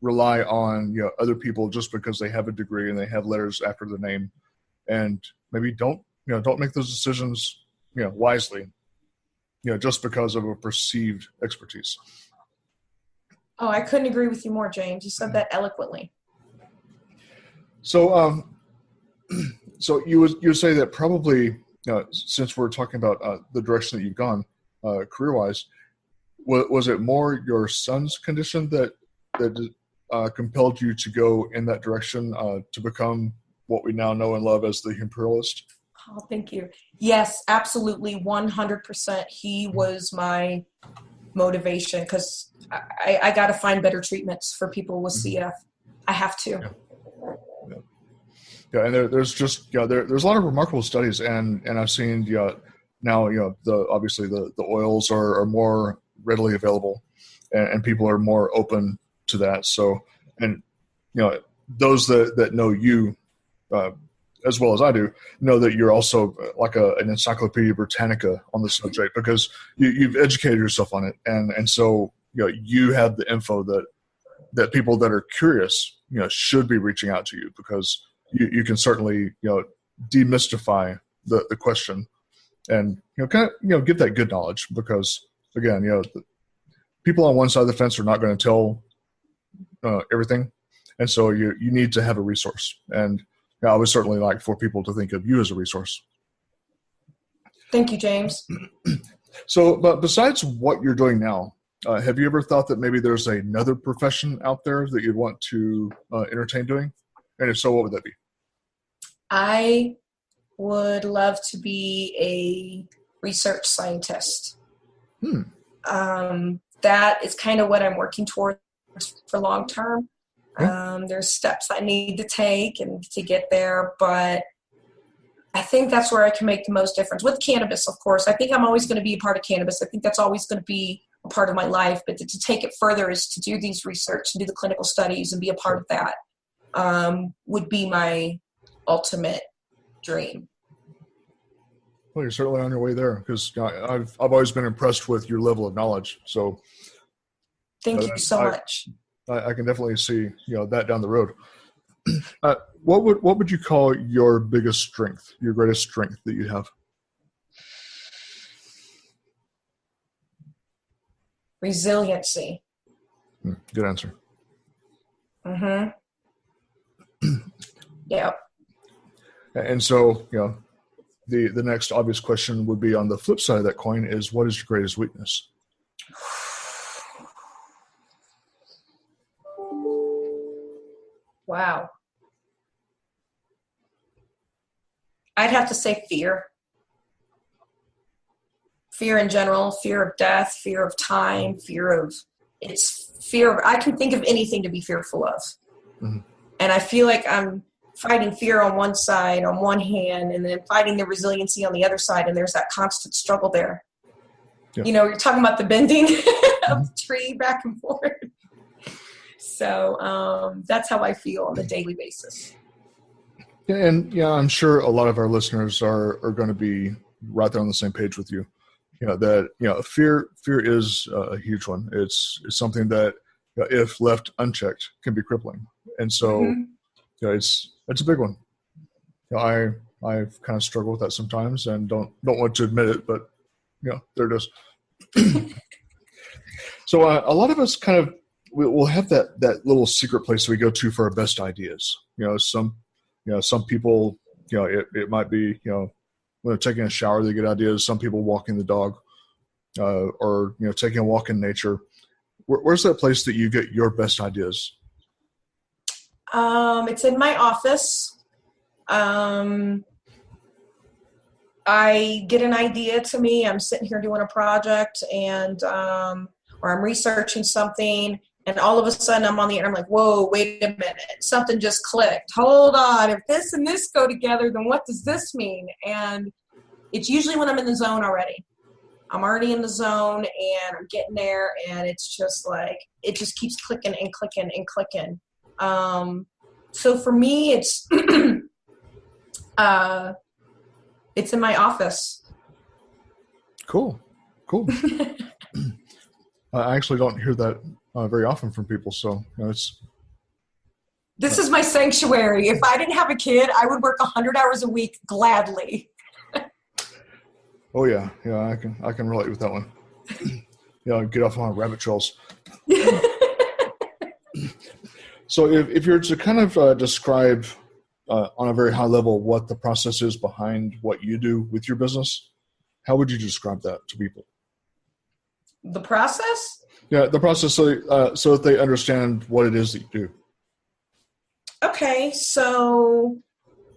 rely on other people just because they have a degree and they have letters after the name, and maybe don't make those decisions wisely, just because of a perceived expertise. Oh, I couldn't agree with you more, James. You said that eloquently. So, so you would say that probably, since we're talking about the direction that you've gone career-wise, was it more your son's condition that compelled you to go in that direction to become what we now know and love as the Hempuralist? Oh, thank you. Yes, absolutely, 100%. He was my motivation because I got to find better treatments for people with CF. I have to. Yeah, and there's just there's a lot of remarkable studies, and I've seen now obviously the oils are more readily available, and people are more open to that. So, and those that know you as well as I do know that you're also like an Encyclopedia Britannica on the subject, because you've educated yourself on it, and so you have the info that people that are curious should be reaching out to you, because you can certainly demystify the question and kind of give that good knowledge, because again people on one side of the fence are not going to tell everything, and so you need to have a resource, and I would certainly like for people to think of you as a resource. Thank you, James. So, but besides what you're doing now, have you ever thought that maybe there's another profession out there that you'd want to entertain doing? And if so, what would that be? I would love to be a research scientist. That is kind of what I'm working towards for long term. There's steps I need to take and to get there, but I think that's where I can make the most difference with cannabis. Of course, I think I'm always going to be a part of cannabis. I think that's always going to be a part of my life, but to take it further is to do these research and do the clinical studies and be a part of that would be my ultimate dream. Well, you're certainly on your way there, because I've always been impressed with your level of knowledge. So thank you so much. I can definitely see that down the road. What would you call your biggest strength, your greatest strength that you have? Resiliency. Good answer. Yeah. And so the next obvious question would be, on the flip side of that coin, is what is your greatest weakness? Wow. I'd have to say fear. Fear in general, fear of death, fear of time, I can think of anything to be fearful of. And I feel like I'm fighting fear on one side, on one hand, and then fighting the resiliency on the other side. And there's that constant struggle there. Yeah. You're talking about the bending of the tree back and forth. So that's how I feel on a daily basis. And I'm sure a lot of our listeners are going to be right there on the same page with you. That fear is a huge one. It's something that if left unchecked can be crippling, and so it's a big one. I've kind of struggled with that sometimes, and don't want to admit it, but there it is. So a lot of us kind of we'll have that little secret place we go to for our best ideas. Some people, it might be, when they're taking a shower, they get ideas. Some people walking the dog, or, taking a walk in nature. Where's that place that you get your best ideas? It's in my office. I get an idea to me. I'm sitting here doing a project or I'm researching something, and all of a sudden I'm on the internet. I'm like, whoa, wait a minute. Something just clicked. Hold on. If this and this go together, then what does this mean? And it's usually when I'm in the zone already. I'm already in the zone and I'm getting there, and it's just like, it just keeps clicking and clicking and clicking. So for me, it's in my office. Cool. I actually don't hear that very often from people. So it's. This is my sanctuary. If I didn't have a kid, I would work 100 hours a week gladly. Oh yeah, I can relate with that one. Get off on rabbit trails. So if you're to kind of describe on a very high level what the process is behind what you do with your business, how would you describe that to people? The process? Yeah, the process so that they understand what it is that you do. Okay, so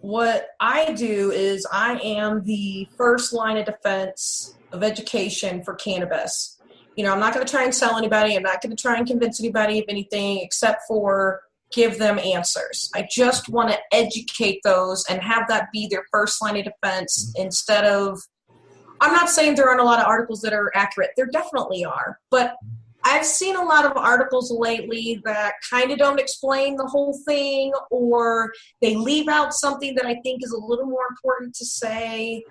what I do is I am the first line of defense of education for cannabis. I'm not going to try and sell anybody. I'm not going to try and convince anybody of anything except for give them answers. I just want to educate those and have that be their first line of defense instead of, I'm not saying there aren't a lot of articles that are accurate. There definitely are. But I've seen a lot of articles lately that kind of don't explain the whole thing, or they leave out something that I think is a little more important to say.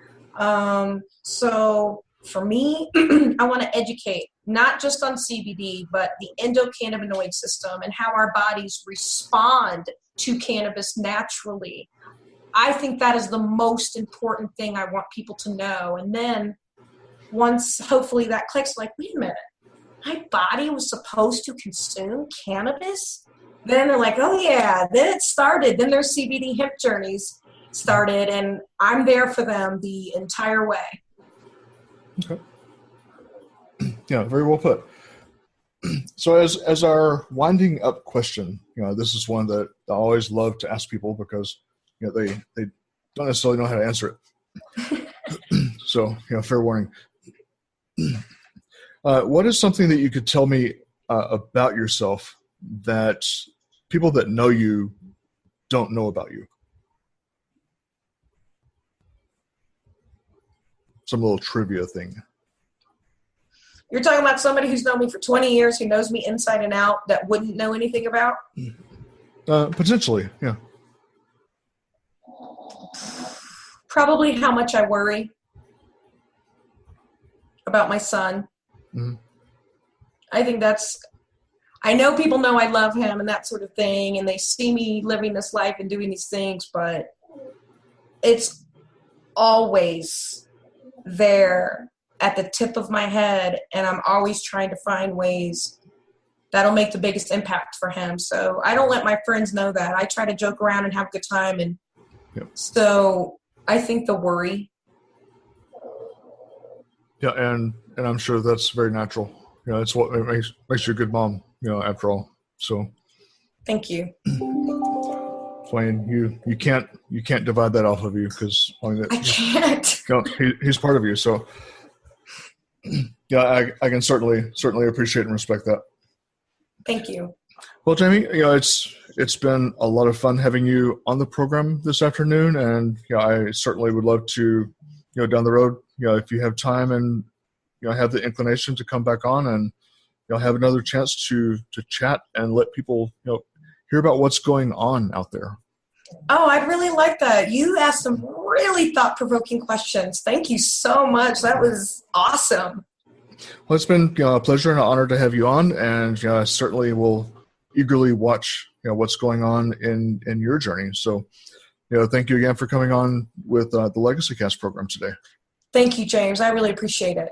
So for me, I want to educate not just on CBD, but the endocannabinoid system and how our bodies respond to cannabis naturally. I think that is the most important thing I want people to know. And then once hopefully that clicks, like, wait a minute, my body was supposed to consume cannabis? Then they're like, oh yeah, then it started. Then their CBD hemp journeys started, and I'm there for them the entire way. Okay. Yeah, very well put. So as our winding up question, this is one that I always love to ask people because they don't necessarily know how to answer it. So fair warning. What is something that you could tell me about yourself that people that know you don't know about you? Some little trivia thing. You're talking about somebody who's known me for 20 years, who knows me inside and out, that wouldn't know anything about? Potentially, yeah. Probably how much I worry about my son. Mm-hmm. I think I know people know I love him and that sort of thing, and they see me living this life and doing these things, but it's always there at the tip of my head, and I'm always trying to find ways that'll make the biggest impact for him. So I don't let my friends know that. I try to joke around and have a good time, and So I think the worry. Yeah, and I'm sure that's very natural. It's what makes you a good mom, after all. So thank you. Wayne, you can't divide that off of you because I can't. He's part of you. So yeah, I can certainly appreciate and respect that. Thank you. Well, Jaime, it's been a lot of fun having you on the program this afternoon, and I certainly would love to down the road, if you have time and have the inclination to come back on and have another chance to chat and let people hear about what's going on out there. Oh, I'd really like that. You asked some really thought-provoking questions. Thank you so much. That was awesome. Well, it's been a pleasure and an honor to have you on, and I certainly will eagerly watch what's going on in your journey. So, thank you again for coming on with the Legacy Cast program today. Thank you, James. I really appreciate it.